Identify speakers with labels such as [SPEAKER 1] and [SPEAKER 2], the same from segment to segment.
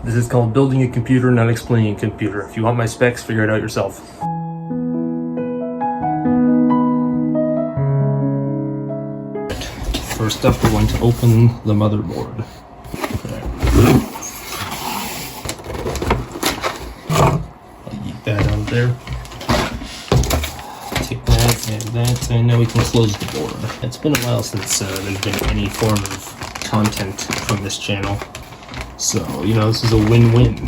[SPEAKER 1] This is called building a computer, not explaining a computer. If you want my specs, figure it out yourself. First up, we're going to open the motherboard. I'll get that out of there. Take that and that, and now we can close the board. It's been a while since there's been any form of content from this channel. So, you know, this is a win-win.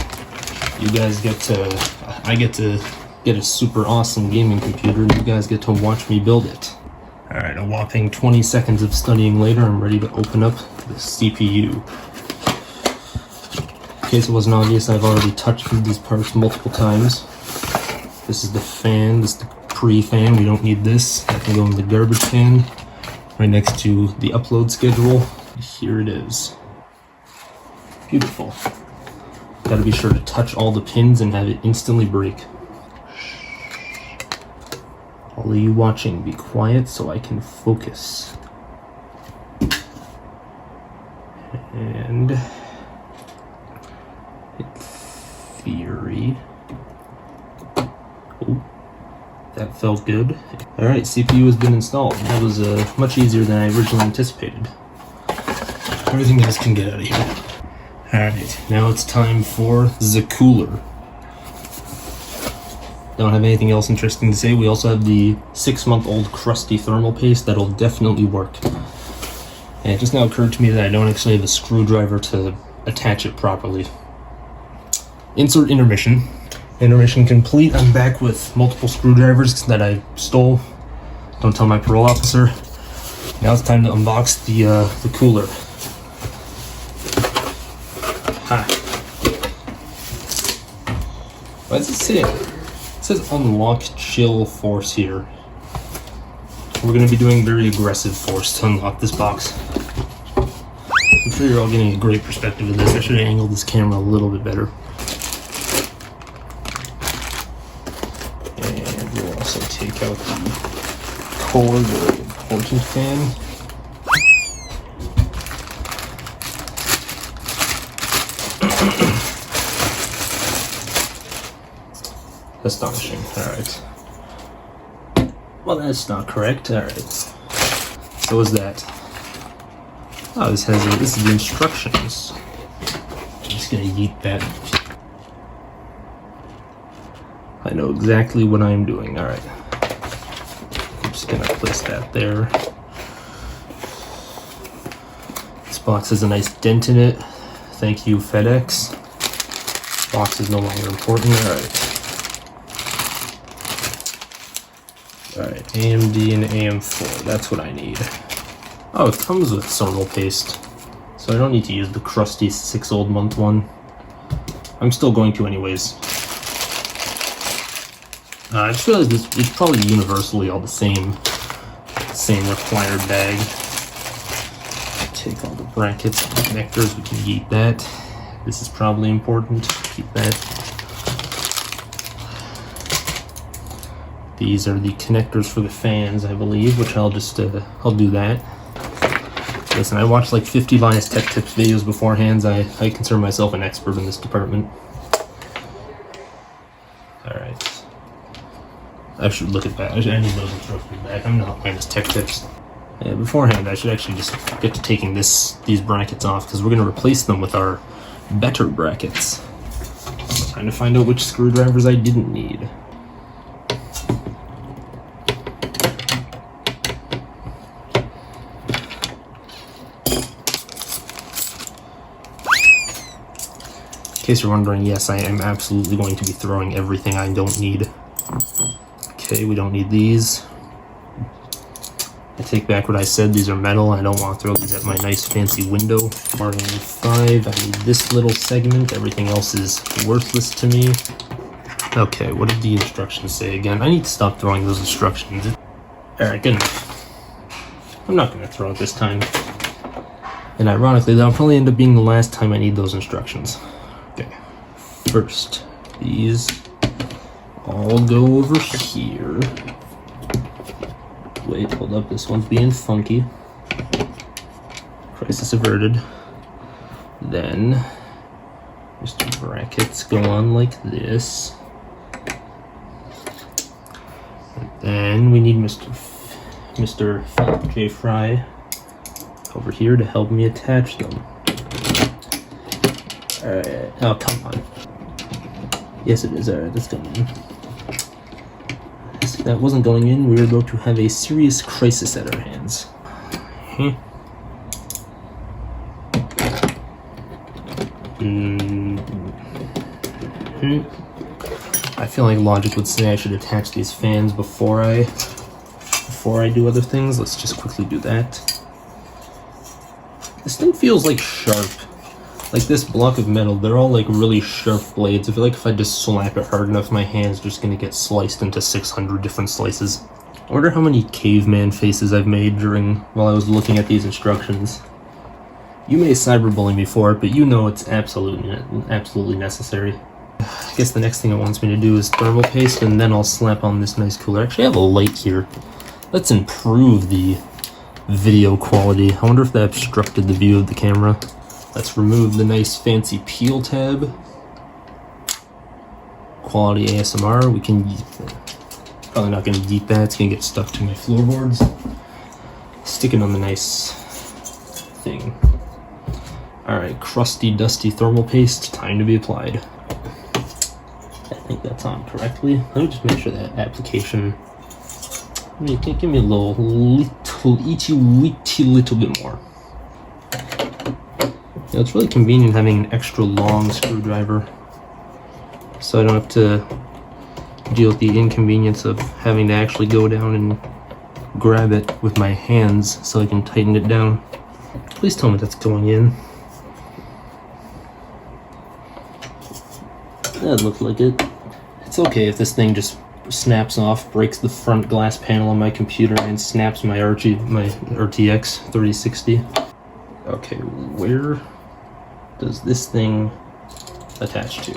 [SPEAKER 1] You guys get to, I get to get a super awesome gaming computer, and you guys get to watch me build it. Alright, a whopping 20 seconds of studying later, I'm ready to open up the CPU. In case it wasn't obvious, I've already touched these parts multiple times. This is the fan, this is the pre-fan, we don't need this. That can go in the garbage can, right next to the upload schedule. Here it is. Beautiful. Gotta be sure to touch all the pins and have it instantly break. All of you watching, be quiet so I can focus. And in theory, oh, that felt good. Alright, CPU has been installed. That was much easier than I originally anticipated. Everything else can get out of here. Alright, now it's time for the cooler. Don't have anything else interesting to say. We also have the 6-month-old crusty thermal paste that'll definitely work. And it just now occurred to me that I don't actually have a screwdriver to attach it properly. Insert intermission. Intermission complete. I'm back with multiple screwdrivers that I stole. Don't tell my parole officer. Now it's time to unbox the cooler. Ha. What does it say? It says unlock chill force here. We're going to be doing very aggressive force to unlock this box. I'm sure you're all getting a great perspective of this. I should have angled this camera a little bit better. And we'll also take out the cord or important fan. Astonishing. Alright. Well, that's not correct. Alright. So is that. Oh, this is the instructions. I'm just gonna yeet that. I know exactly what I'm doing. Alright. I'm just gonna place that there. This box has a nice dent in it. Thank you, FedEx. Box is no longer important. Alright. Alright, AMD and AM4, that's what I need. Oh, it comes with thermal paste, so I don't need to use the crusty 6-month one. I'm still going to anyways. I just realized it's probably universally all the same required bag. Take all the brackets and connectors, we can yeet that. This is probably important, keep that. These are the connectors for the fans, I believe, which I'll just, I'll do that. Listen, I watched like 50 Linus Tech Tips videos beforehand. I consider myself an expert in this department. Alright. I should look at that. I need those instructions back. I'm not Linus Tech Tips. Yeah, beforehand, I should actually just get to taking these brackets off, because we're going to replace them with our better brackets. Trying to find out which screwdrivers I didn't need. In case you're wondering, yes, I am absolutely going to be throwing everything I don't need. Okay, we don't need these. I take back what I said, these are metal. I don't want to throw these at my nice fancy window. RN5, I need this little segment. Everything else is worthless to me. Okay, what did the instructions say again? I need to stop throwing those instructions. Alright, good enough. I'm not going to throw it this time. And ironically, that'll probably end up being the last time I need those instructions. Okay, first, these all go over here. Wait, hold up, this one's being funky. Crisis averted. Then Just the brackets go on like this. And then we need Mr. Philip J. Fry over here to help me attach them. Alright, oh come on. Yes it is, alright, that's going in. If that wasn't going in, we were about to have a serious crisis at our hands. I feel like logic would say I should attach these fans before I do other things. Let's just quickly do that. This thing feels like sharp. Like this block of metal, they're all like really sharp blades. I feel like if I just slap it hard enough, my hand's just gonna get sliced into 600 different slices. I wonder how many caveman faces I've made while I was looking at these instructions. You may cyberbully me for it, but you know it's absolutely necessary. I guess the next thing it wants me to do is thermal paste, and then I'll slap on this nice cooler. Actually, I have a light here. Let's improve the video quality. I wonder if that obstructed the view of the camera. Let's remove the nice fancy peel tab. Quality ASMR. We can probably not going to yeet that. It's going to get stuck to my floorboards. Stick it on the nice thing. Alright, crusty, dusty thermal paste. Time to be applied. I think that's on correctly. Let me just make sure that application. Give me a little bit more. Yeah, it's really convenient having an extra long screwdriver, so I don't have to deal with the inconvenience of having to actually go down and grab it with my hands so I can tighten it down. Please tell me that's going in. That looks like it. It's okay if this thing just snaps off, breaks the front glass panel on my computer, and snaps my RTX 3060. Okay, where does this thing attach to?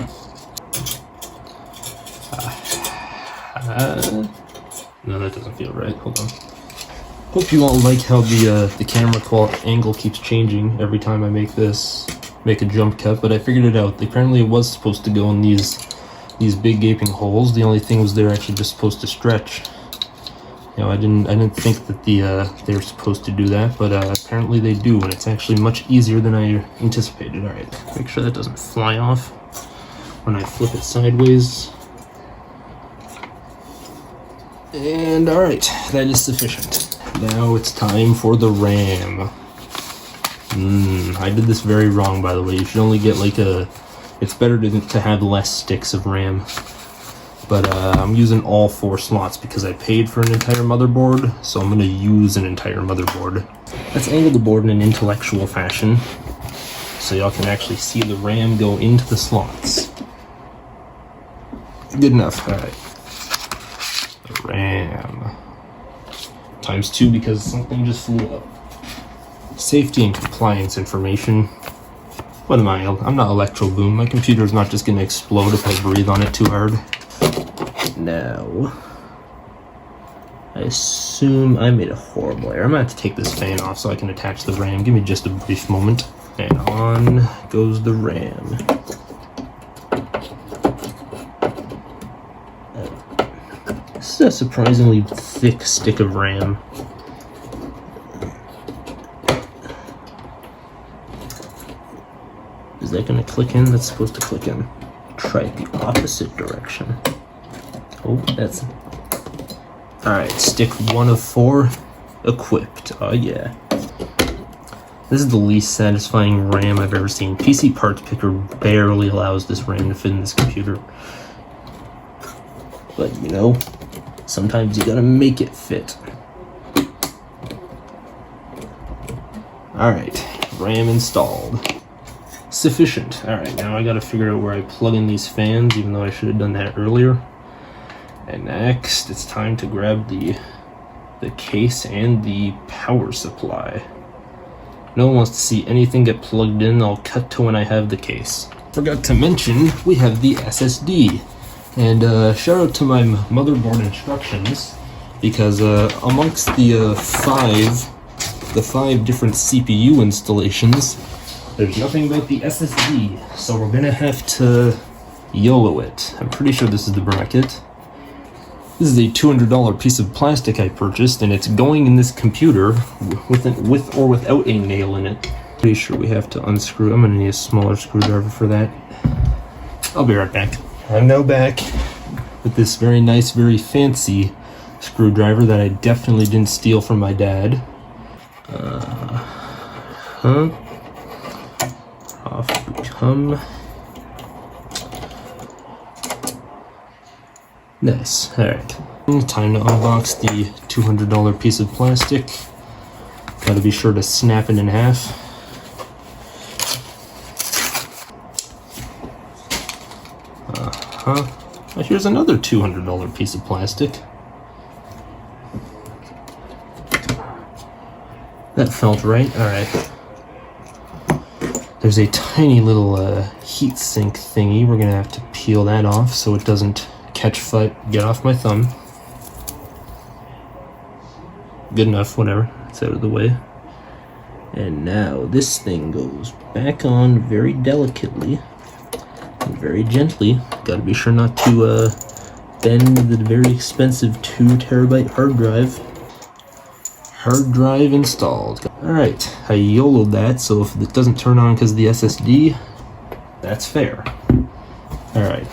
[SPEAKER 1] No, that doesn't feel right. Hold on. Hope you all like how the camera angle keeps changing every time I make a jump cut, but I figured it out. Apparently it was supposed to go in these big gaping holes. The only thing was they're actually just supposed to stretch. You know, I didn't think that they were supposed to do that, but apparently they do, and it's actually much easier than I anticipated. All right, make sure that doesn't fly off when I flip it sideways. And all right, that is sufficient. Now it's time for the RAM. I did this very wrong, by the way. You should only get it's better to have less sticks of RAM. But I'm using all 4 slots because I paid for an entire motherboard, so I'm going to use an entire motherboard. Let's angle the board in an intellectual fashion so y'all can actually see the RAM go into the slots. Good enough. Alright. The RAM. Times 2 because something just flew up. Safety and compliance information. What am I? I'm not Electro Boom. My computer's not just going to explode if I breathe on it too hard. Now, I assume I made a horrible error. I'm gonna have to take this fan off so I can attach the RAM. Give me just a brief moment. And on goes the RAM. This is a surprisingly thick stick of RAM. Is that gonna click in? That's supposed to click in. Try it the opposite direction. Oh, that's... Alright, stick 1 of 4 equipped. Oh yeah. This is the least satisfying RAM I've ever seen. PC Parts Picker barely allows this RAM to fit in this computer. But, you know, sometimes you gotta make it fit. Alright, RAM installed. Sufficient. Alright, now I gotta figure out where I plug in these fans, even though I should have done that earlier. And next, it's time to grab the case and the power supply. No one wants to see anything get plugged in. I'll cut to when I have the case. Forgot to mention, we have the SSD. And shout out to my motherboard instructions, because amongst the 5 different CPU installations, There's nothing about the SSD, so we're gonna have to YOLO it. I'm pretty sure this is the bracket. This is a $200 piece of plastic I purchased, and it's going in this computer with or without a nail in it. Pretty sure we have to unscrew. I'm gonna need a smaller screwdriver for that. I'll be right back. I'm now back with this very nice, very fancy screwdriver that I definitely didn't steal from my dad. Off we come. Nice. Alright. Time to unbox the $200 piece of plastic. Gotta be sure to snap it in half. Well, here's another $200 piece of plastic. That felt right. Alright. There's a tiny little heat sink thingy. We're gonna have to peel that off so it doesn't catch fire. Get off my thumb. Good enough, whatever. It's out of the way. And now this thing goes back on very delicately and very gently. Gotta be sure not to bend the very expensive 2 terabyte hard drive. Hard drive installed. Alright, I YOLO'd that, so if it doesn't turn on because of the SSD, that's fair. Alright,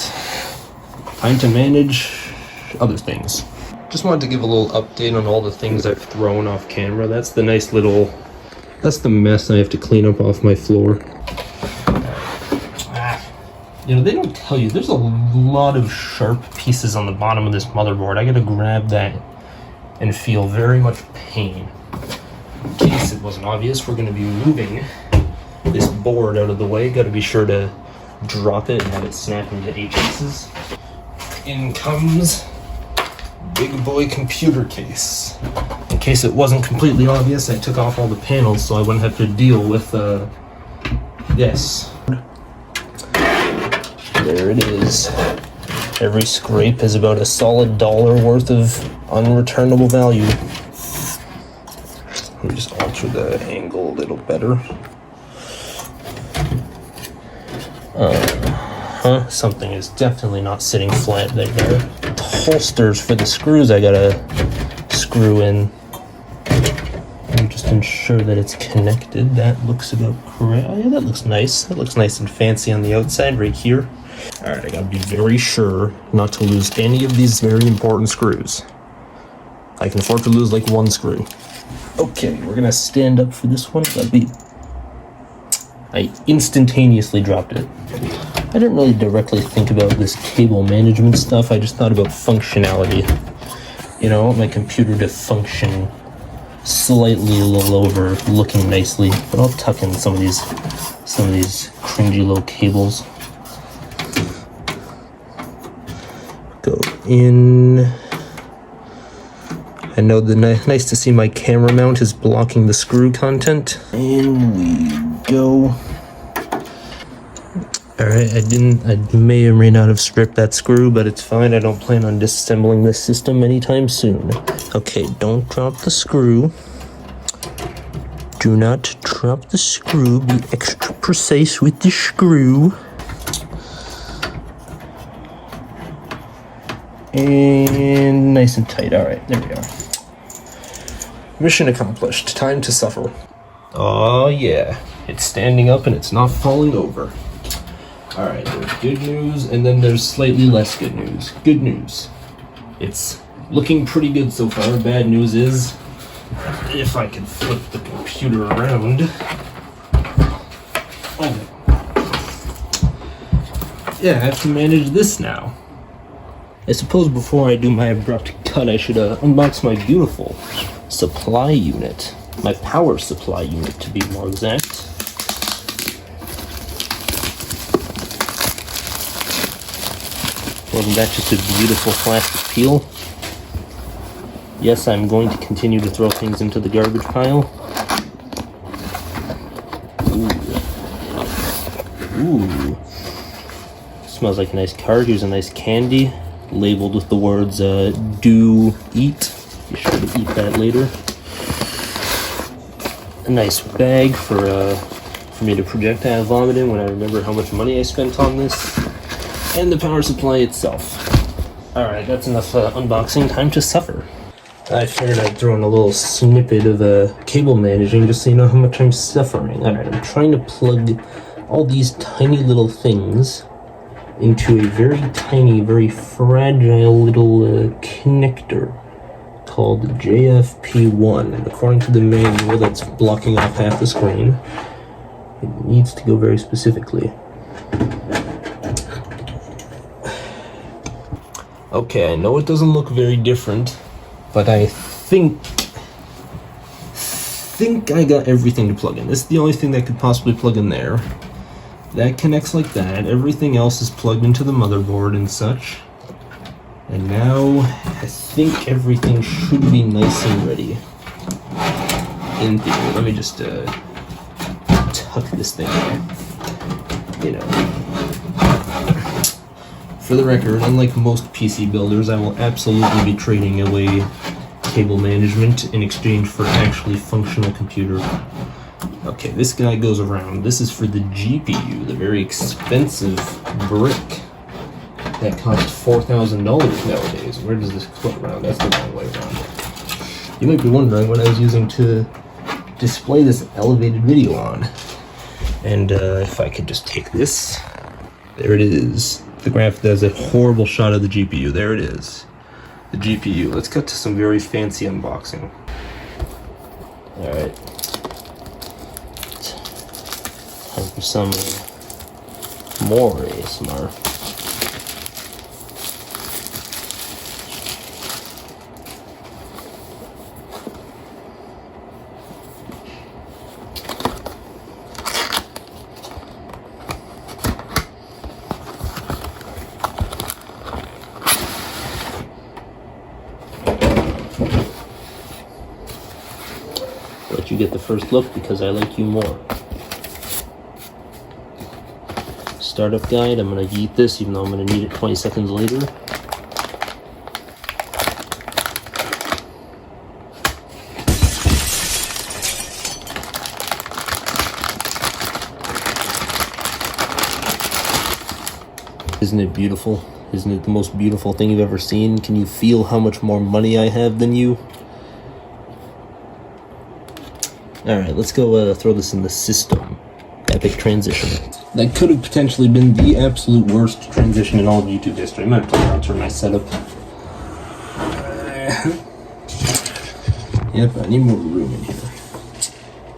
[SPEAKER 1] time to manage other things. Just wanted to give a little update on all the things I've thrown off camera. That's the nice little, that's the mess I have to clean up off my floor. You know, they don't tell you, there's a lot of sharp pieces on the bottom of this motherboard. I gotta grab that and feel very much pain. In case it wasn't obvious, we're gonna be moving this board out of the way. Gotta be sure to drop it and have it snap into 8 pieces. In comes big boy computer case. In case it wasn't completely obvious, I took off all the panels so I wouldn't have to deal with this. There it is. Every scrape is about a solid $1 worth of unreturnable value. Let me just alter the angle a little better. Something is definitely not sitting flat right there. The holsters for the screws I gotta screw in. And just ensure that it's connected. That looks about correct. Oh yeah, that looks nice. That looks nice and fancy on the outside right here. Alright, I gotta be very sure not to lose any of these very important screws. I can afford to lose like 1 screw. Okay, we're gonna stand up for this one. I instantaneously dropped it. I didn't really directly think about this cable management stuff. I just thought about functionality. You know, I want my computer to function slightly a little over, looking nicely. But I'll tuck in some of these cringy little cables. Go in. I know the nice to see my camera mount is blocking the screw content. In we go. Alright, I may or may not have stripped that screw, but it's fine. I don't plan on disassembling this system anytime soon. Okay, don't drop the screw. Do not drop the screw. Be extra precise with the screw. And nice and tight. Alright, there we are. Mission accomplished. Time to suffer. Oh yeah, it's standing up and it's not falling over. Alright, there's good news and then there's slightly less good news. Good news. It's looking pretty good so far. Bad news is, if I can flip the computer around. Oh. Yeah, I have to manage this now. I suppose before I do my abrupt cut, I should unbox my beautiful supply unit. My power supply unit, to be more exact. Wasn't that just a beautiful plastic peel? Yes, I'm going to continue to throw things into the garbage pile. Ooh. Smells like a nice card. Here's a nice candy labeled with the words do eat. Be sure to eat that later. A nice bag for me to projectile vomiting when I remember how much money I spent on this and the power supply itself. Alright, that's enough unboxing. Time to suffer. I figured I'd throw in a little snippet of cable managing just so you know how much I'm suffering. Alright, I'm trying to plug all these tiny little things into a very tiny, very fragile little connector called JFP1. And according to the manual that's blocking off half the screen, it needs to go very specifically. Okay, I know it doesn't look very different, but I think I got everything to plug in. This is the only thing that could possibly plug in there. That connects like that. Everything else is plugged into the motherboard and such. And now I think everything should be nice and ready. In theory, let me just tuck this thing in. You know. For the record, unlike most PC builders, I will absolutely be trading away cable management in exchange for actually functional computer. Okay, this guy goes around. This is for the GPU, the very expensive brick that costs $4,000 nowadays. Where does this clip around? That's the wrong way around. You might be wondering what I was using to display this elevated video on. And if I could just take this, there it is. The graph does a horrible shot of the GPU. There it is. The GPU. Let's cut to some very fancy unboxing. Alright. Time for some more ASMR. Let you get the first look because I like you more. Startup guide, I'm going to yeet this even though I'm going to need it 20 seconds later. Isn't it beautiful? Isn't it the most beautiful thing you've ever seen? Can you feel how much more money I have than you? Alright, let's go throw this in the system. Epic transition. That could have potentially been the absolute worst transition in all of YouTube history. I might have to alter my setup. Yep, I need more room in here.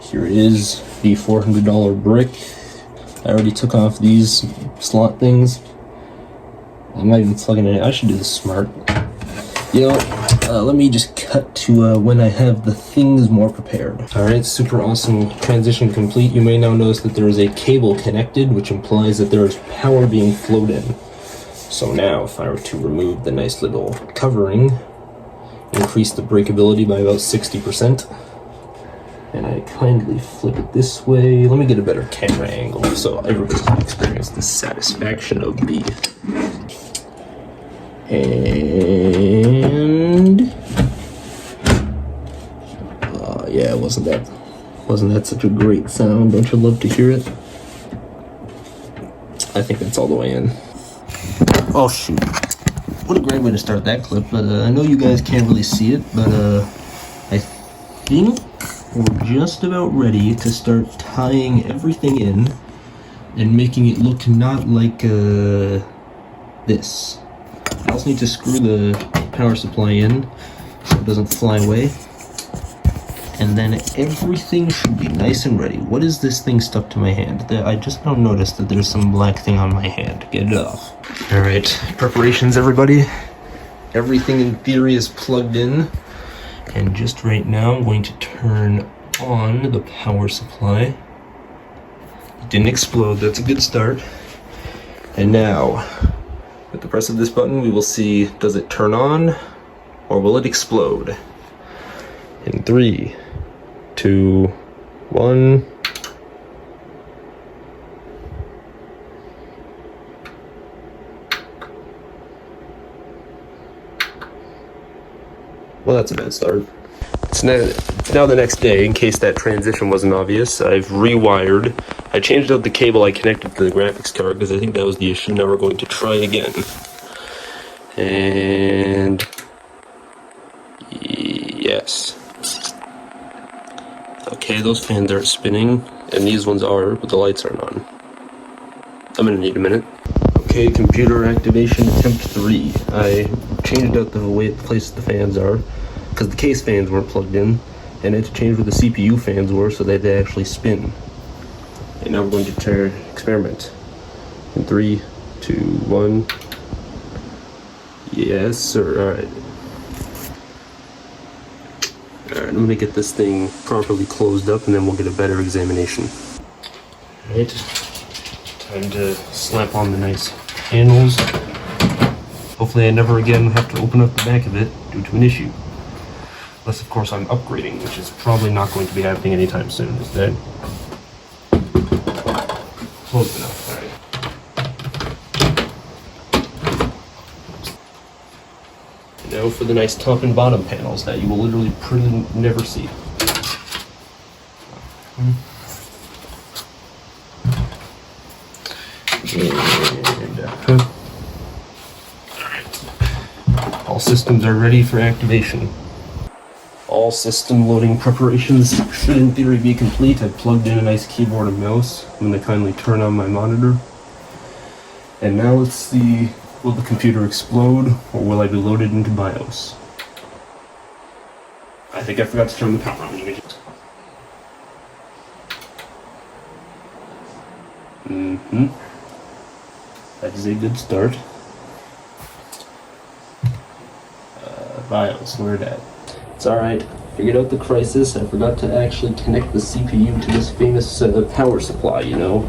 [SPEAKER 1] Here is the $400 brick. I already took off these slot things. I'm not even plugging it in. I should do this smart. You know, let me just cut to when I have the things more prepared. Alright, super awesome transition complete. You may now notice that there is a cable connected, which implies that there is power being flowed in. So now, if I were to remove the nice little covering, increase the breakability by about 60%, and I kindly flip it this way. Let me get a better camera angle so everybody can experience the satisfaction of the... And yeah, wasn't that such a great sound? Don't you love to hear it? I think that's all the way in. Oh shoot, what a great way to start that clip. But I know you guys can't really see it, but I think we're just about ready to start tying everything in and making it look not like this. I also need to screw the power supply in so it doesn't fly away. And then everything should be nice and ready. What is this thing stuck to my hand? I just now noticed that there's some black thing on my hand. Get it off. Alright, preparations everybody. Everything in theory is plugged in. And just right now I'm going to turn on the power supply. It didn't explode, that's a good start. And now, with the press of this button, we will see, does it turn on or will it explode? In 3, 2, 1. Well, that's a bad start. It's now the next day, in case that transition wasn't obvious. I've rewired. I changed out the cable I connected to the graphics card because I think that was the issue. Now we're going to try again. And yes. Okay, those fans aren't spinning, and these ones are, but the lights aren't on. I'm gonna need a minute. Okay, computer activation attempt 3. I changed out the way the place the fans are, because the case fans weren't plugged in, and I had to change where the CPU fans were so that they actually spin. And now we're going to experiment. In 3, 2, 1. Yes, sir. Alright. Alright, I'm gonna get this thing properly closed up and then we'll get a better examination. Alright. Time to slap on the nice handles. Hopefully I never again have to open up the back of it due to an issue. Unless of course I'm upgrading, which is probably not going to be happening anytime soon. Is that close enough? Alright. Now for the nice top and bottom panels that you will literally pretty never see. And, Alright. All systems are ready for activation. All system loading preparations should in theory be complete. I've plugged in a nice keyboard and mouse. I'm going to kindly turn on my monitor. And now let's see, will the computer explode or will I be loaded into BIOS? I think I forgot to turn the power on. That is a good start. BIOS, where it at? It's alright. Figured out the crisis. I forgot to actually connect the CPU to this famous power supply, you know.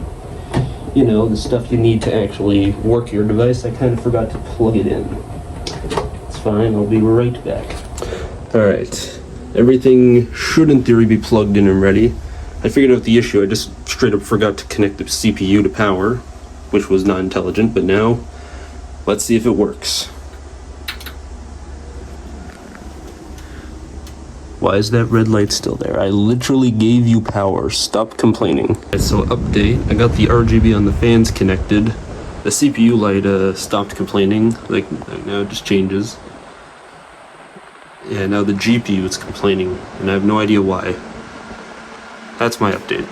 [SPEAKER 1] You know, the stuff you need to actually work your device. I kind of forgot to plug it in. It's fine, I'll be right back. Alright. Everything should in theory be plugged in and ready. I figured out the issue. I just straight up forgot to connect the CPU to power, which was not intelligent, but now let's see if it works. Why is that red light still there? I literally gave you power. Stop complaining. Okay, so update. I got the RGB on the fans connected. The CPU light stopped complaining. Like now it just changes. Yeah, now the GPU is complaining, and I have no idea why. That's my update.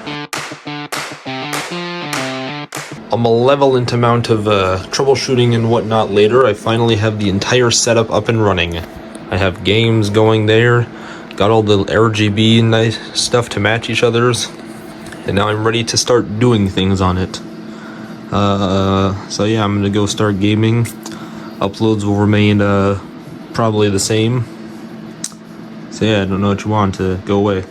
[SPEAKER 1] A malevolent amount of troubleshooting and whatnot later, I finally have the entire setup up and running. I have games going there. Got all the RGB nice stuff to match each other's, and now I'm ready to start doing things on it. So yeah, I'm gonna go start gaming. Uploads will remain probably the same. So yeah, I don't know what you want to go away.